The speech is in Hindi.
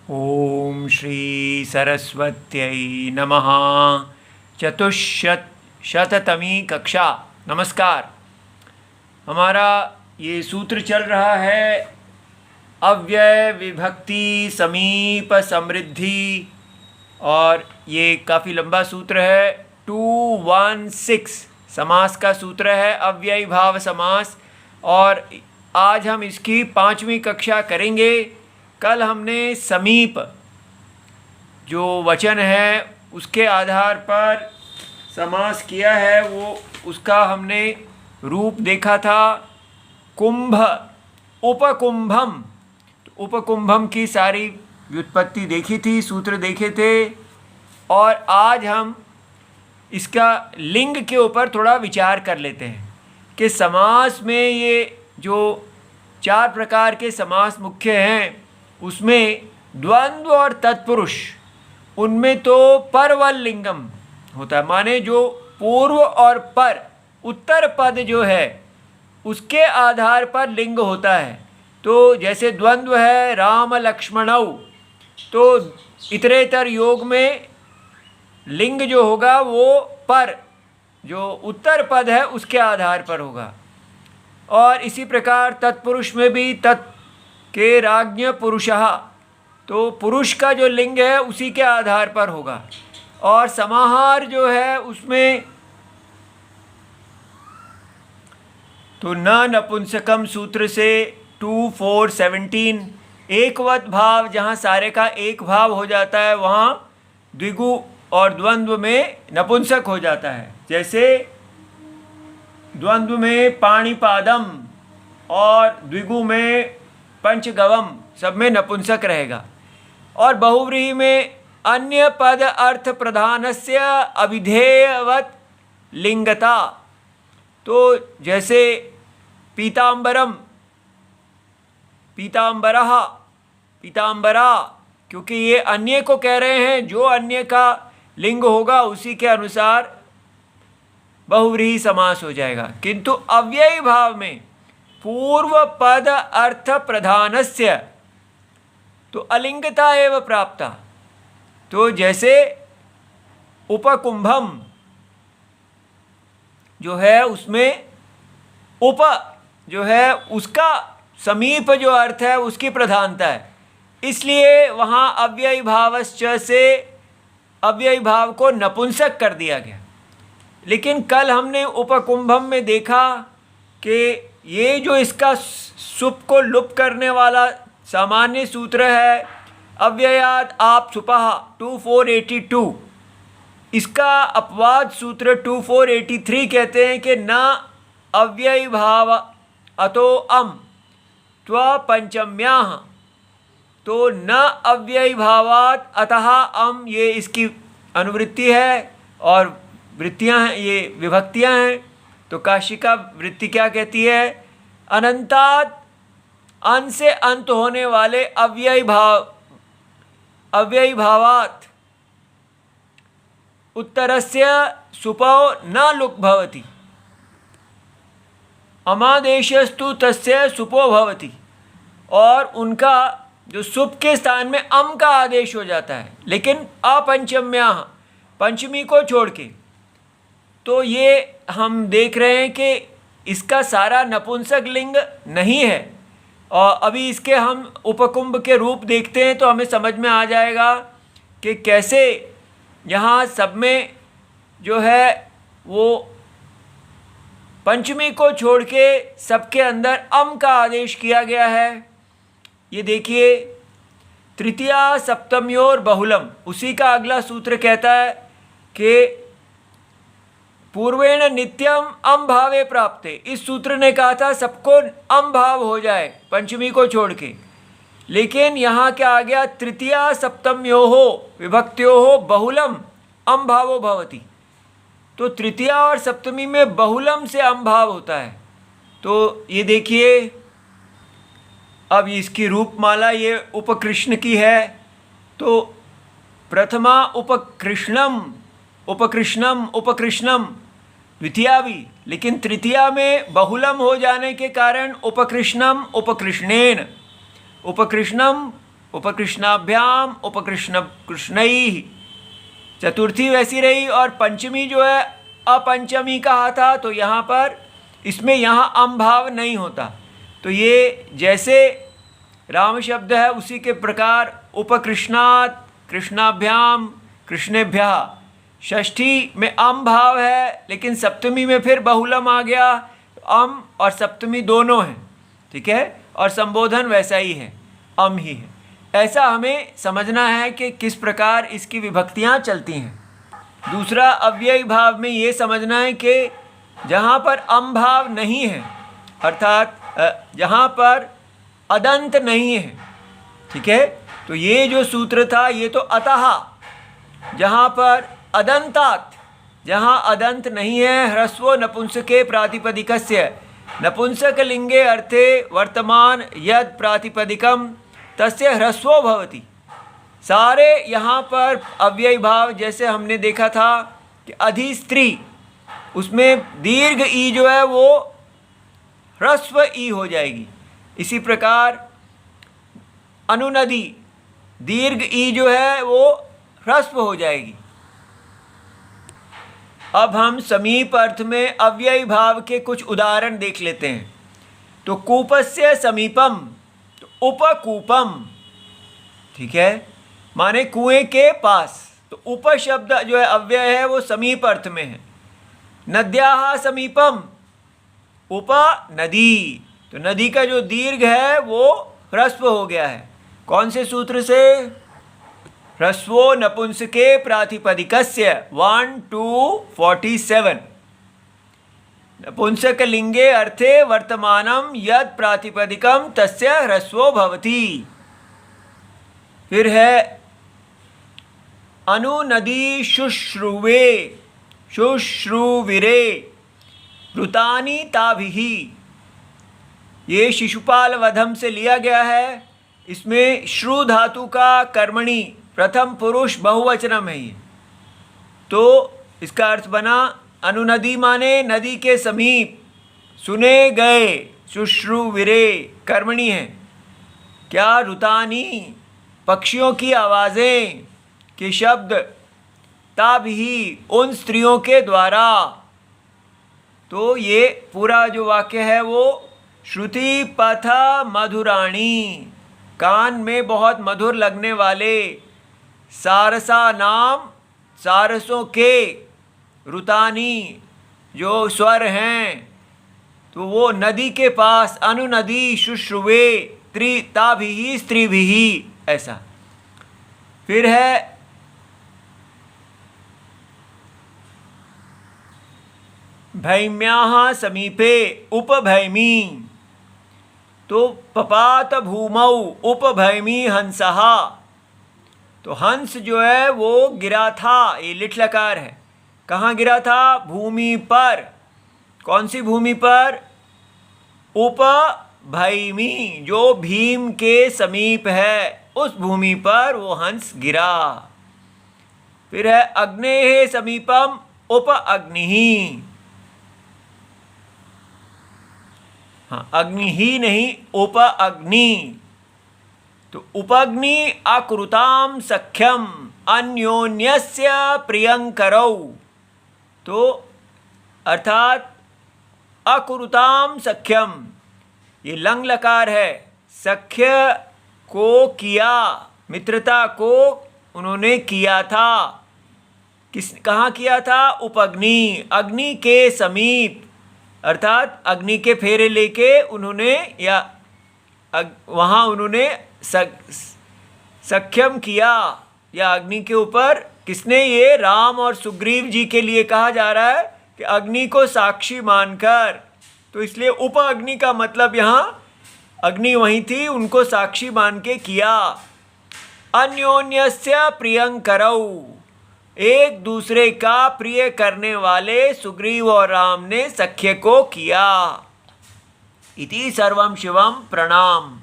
ओम श्री सरस्वत्यै नमः। चतुष्शततमी कक्षा। नमस्कार। हमारा ये सूत्र चल रहा है अव्यय विभक्ति समीप समृद्धि, और ये काफ़ी लंबा सूत्र है। 216 समास का सूत्र है, अव्ययी भाव समास। और आज हम इसकी 5वीं कक्षा करेंगे। कल हमने समीप जो वचन है उसके आधार पर समास किया है, वो उसका हमने रूप देखा था। कुंभ, उपकुंभम। तो उपकुंभम की सारी व्युत्पत्ति देखी थी, सूत्र देखे थे। और आज हम इसका लिंग के ऊपर थोड़ा विचार कर लेते हैं कि समास में ये जो 4 प्रकार के समास मुख्य हैं, उसमें द्वंद्व और तत्पुरुष, उनमें तो परवल लिंगम होता है, माने जो पूर्व और पर उत्तर पद जो है उसके आधार पर लिंग होता है। तो जैसे द्वंद्व है राम लक्ष्मणौ, तो इतरेतर योग में लिंग जो होगा वो पर जो उत्तर पद है उसके आधार पर होगा। और इसी प्रकार तत्पुरुष में भी तत् के राज्ञ पुरुषः, तो पुरुष का जो लिंग है उसी के आधार पर होगा। और समाहार जो है उसमें तो न नपुंसकम सूत्र से 2417 एकवत भाव, जहाँ सारे का एक भाव हो जाता है वहाँ द्विगु और द्वंद्व में नपुंसक हो जाता है। जैसे द्वंद्व में पाणिपादम और द्विगु में पंचगवम, सब में नपुंसक रहेगा। और बहुव्रीहि में अन्य पद अर्थ प्रधानस्य अविधेयवत लिंगता, तो जैसे पीतांबरम, पीतांबरः, पीतांबरा, क्योंकि ये अन्य को कह रहे हैं, जो अन्य का लिंग होगा उसी के अनुसार बहुव्रीहि समास हो जाएगा। किंतु अव्ययी भाव में पूर्व पद अर्थ प्रधानस्य तो अलिंगता एव प्राप्ता। तो जैसे उपकुंभम जो है उसमें उप जो है उसका समीप जो अर्थ है उसकी प्रधानता है, इसलिए वहाँ अव्ययी भावश्च से अव्ययी भाव को नपुंसक कर दिया गया। लेकिन कल हमने उपकुंभम में देखा कि ये जो इसका सुप को लुप करने वाला सामान्य सूत्र है अव्ययाद आप सुपह 2482, इसका अपवाद सूत्र 2483 कहते हैं कि न अव्ययी भाव अतो अम त्व पंचम्याः, तो न अव्ययी भावात अतः अम, ये इसकी अनुवृत्ति है और वृत्तियां हैं, ये विभक्तियां हैं। तो काशिका वृत्ति क्या कहती है? अनंतात, अन से अंत होने वाले अव्ययी भावात उत्तरस्य सुपौ न लुक् भवति, अमादेशस्तु तस्य सुपो भवति। और उनका जो सुप के स्थान में अम का आदेश हो जाता है, लेकिन अपंचम्याः, पंचमी को छोड़ के। तो ये हम देख रहे हैं कि इसका सारा नपुंसक लिंग नहीं है। और अभी इसके हम उपकुंभ के रूप देखते हैं तो हमें समझ में आ जाएगा कि कैसे यहाँ सब में जो है वो पंचमी को छोड़ के सबके अंदर अम का आदेश किया गया है। ये देखिए, तृतीया सप्तम्योर बहुलम, उसी का अगला सूत्र कहता है कि पूर्वेण नित्यम अम भावे प्राप्ते। इस सूत्र ने कहा था सबको अम भाव हो जाए पंचमी को छोड़ के, लेकिन यहाँ क्या आ गया? तृतीया सप्तम्योहो विभक्त्योहो बहुलम अम भावो भवति। तो तृतीया और सप्तमी में बहुलम से अम भाव होता है। तो ये देखिए, अब इसकी रूपमाला ये उपकृष्ण की है। तो प्रथमा उपकृष्णम, उपकृष्णम, उपकृष्णम, द्वितीया भी, लेकिन तृतीया में बहुलम हो जाने के कारण उपकृष्णम, उपकृष्णेन, उपकृष्णम उपकृष्णाभ्याम उपकृष्ण कृष्णैः, चतुर्थी वैसी रही। और पंचमी जो है अपंचमी कहा था, तो यहाँ पर इसमें यहाँ अम भाव नहीं होता। तो ये जैसे राम शब्द है उसी के प्रकार उपकृष्णात् कृष्णाभ्याम कृष्णेभ्यः, षष्ठी में अम भाव है, लेकिन सप्तमी में फिर बहुलम आ गया, अम और सप्तमी दोनों हैं, ठीक है। और संबोधन वैसा ही है, अम ही है। ऐसा हमें समझना है कि किस प्रकार इसकी विभक्तियाँ चलती हैं। दूसरा, अव्ययी भाव में ये समझना है कि जहाँ पर अम भाव नहीं है, अर्थात जहाँ पर अदंत नहीं है, ठीक है। तो ये जो सूत्र था ये तो अतः, जहाँ पर अदंतात, जहाँ अदंत नहीं है, ह्रस्वो नपुंसके प्रातिपदिकस्य, नपुंसक लिंगे अर्थे वर्तमान यद प्रातिपदिकम तस्य ह्रस्वो भवति। सारे यहाँ पर अव्ययी भाव, जैसे हमने देखा था कि अधिस्त्री, उसमें दीर्घ ई जो है वो ह्रस्व ई हो जाएगी। इसी प्रकार अनुनदी, दीर्घ ई जो है वो ह्रस्व हो जाएगी। अब हम समीप अर्थ में अव्ययी भाव के कुछ उदाहरण देख लेते हैं। तो कूपस्य समीपम, तो उपकूपम, ठीक है, माने कुएं के पास। तो उप शब्द जो है अव्यय है वो समीप अर्थ में है। नद्याः समीपम, उप नदी, तो नदी का जो दीर्घ है वो ह्रस्व हो गया है। कौन से सूत्र से? ह्रस्वो नपुंसके प्रातिपदिकस्य 1 to 47। नपुंसक लिंगे अर्थे वर्तमानम यद प्रातिपदिकम तस्य ह्रस्वो भवति। फिर है अनुनदी शुश्रुवे शुश्रुविरे ऋतानि ताभिः। ये शिशुपाल वधम से लिया गया है। इसमें श्रु धातु का कर्मणि प्रथम पुरुष बहुवचनम है ये। तो इसका अर्थ बना अनुनदी माने नदी के समीप, सुने गए, शुश्रुविरे कर्मणि है क्या, ऋतानि पक्षियों की आवाज़ें के शब्द, ताभिः उन स्त्रियों के द्वारा। तो ये पूरा जो वाक्य है वो श्रुति पथ मधुराणी, कान में बहुत मधुर लगने वाले, सारसा नाम सारसों के, ऋतानी जो स्वर हैं, तो वो नदी के पास, अनुनदी शुश्रुवे त्रिताभिः स्त्रीभिः, ऐसा। फिर है भैम्याः समीपे उपभैमी, तो पपात भूमौ उपभैमी हंसः। तो हंस जो है वो गिरा था, ये लिट लकार है। कहाँ गिरा था? भूमि पर। कौन सी भूमि पर? उपभैमी, जो भीम के समीप है, उस भूमि पर वो हंस गिरा। फिर है अग्नेः समीपम उप अग्निः। हाँ, अग्नि ही नहीं, उप अग्नि। तो उपग्नि अकृताम सख्यम अन्योन्यस्य प्रियंकरौ। तो अर्थात अकृताम सख्यम, ये लंग लकार है, सख्य को किया, मित्रता को उन्होंने किया था। कहाँ किया था? उपअग्नि, अग्नि के समीप, अर्थात अग्नि के फेरे लेके उन्होंने, या वहाँ उन्होंने सख्यम किया, या अग्नि के ऊपर। किसने? ये राम और सुग्रीव जी के लिए कहा जा रहा है कि अग्नि को साक्षी मानकर। तो इसलिए उप अग्नि का मतलब यहाँ अग्नि वहीं थी, उनको साक्षी मान के किया। अन्योन्यस्य प्रियंकरौ, एक दूसरे का प्रिय करने वाले सुग्रीव और राम ने सख्य को किया। इति सर्वम शिवम प्रणाम।